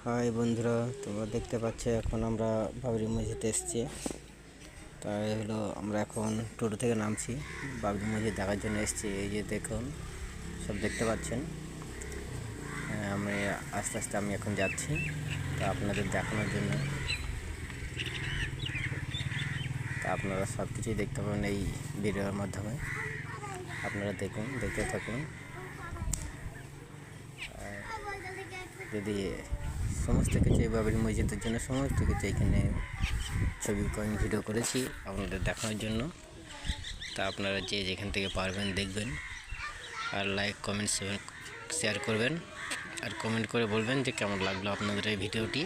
High বন্ধুরা, তোমরা দেখতে পাচ্ছ এখন আমরা বাবরি মসজিদে এসেছি। তাই হলো আমরা এখন টোটো থেকে নামছি, বাবরি মসজিদ দেখার জন্য এসেছি। এই যে দেখুন, সব দেখতে পাচ্ছেন। আমি আস্তে আস্তে আমি এখন যাচ্ছি তা আপনাদের দেখানোর জন্য। তা আপনারা সব কিছুই দেখতে পাবেন এই ভিডিওর মাধ্যমে। আপনারা দেখুন, দেখতে থাকুন। যদি সমস্ত কিছু এই বাবরি মসজিদের জন্য সমস্ত কিছু এখানে ছবি ভিডিও করেছি আপনাদের দেখানোর জন্য। তা আপনারা যে যেখান থেকে পারবেন দেখবেন, আর লাইক কমেন্ট শেয়ার করবেন, আর কমেন্ট করে বলবেন যে কেমন লাগলো আপনাদের এই ভিডিওটি।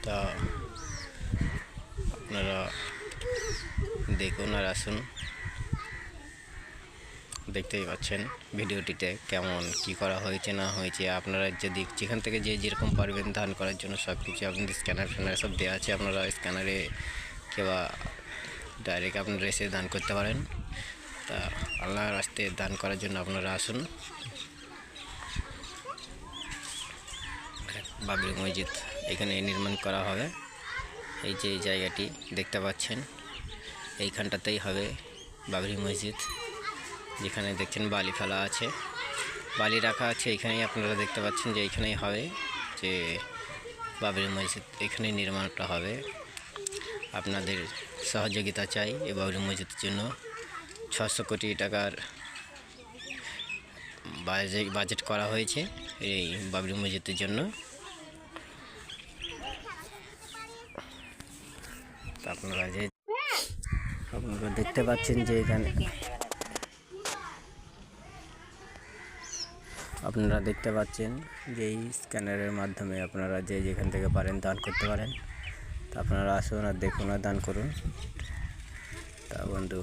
তা আপনারা দেখুন আর আসুন। দেখতেই পাচ্ছেন ভিডিওটিতে কেমন কি করা হয়েছে না হয়েছে। আপনারা যদি যেখান থেকে যে যেরকম পারবেন দান করার জন্য সব কিছু আপনাদের স্ক্যানার ফ্যানার সব দেওয়া আছে। আপনারা স্ক্যানারে কিংবা ডাইরেক্ট আপনারা এসে দান করতে পারেন। তা আল্লাহর রাস্তায় দান করার জন্য আপনারা আসুন। বাবরি মসজিদ এখানে নির্মাণ করা হবে। এই যে জায়গাটি দেখতে পাচ্ছেন, এইখানটাতেই হবে বাবরি মসজিদ। যেখানে দেখছেন বালি ফেলা আছে, বালি রাখা আছে, এখানেই আপনারা দেখতে পাচ্ছেন যে এইখানেই হবে যে বাবরি মসজিদ, এখানেই নির্মাণটা হবে। আপনাদের সহযোগিতা চাই এই বাবরি মসজিদের জন্য। 600 কোটি টাকার বাজেট করা হয়েছে এই বাবরি মসজিদের জন্য। আপনারা দেখতে পাচ্ছেন যে এখানে আপনারা দেখতে পাচ্ছেন যে এই স্ক্যানারের মাধ্যমে আপনারা যে যেখান থেকে পারেন দান করতে পারেন। তা আপনারা আসুন আর দেখুন আর দান করুন। তা বন্ধু,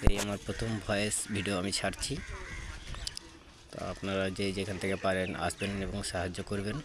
এই আমার প্রথম ভয়েস ভিডিও আমি ছাড়ছি। তা আপনারা যে যেখান থেকে পারেন আসবেন এবং সাহায্য করবেন।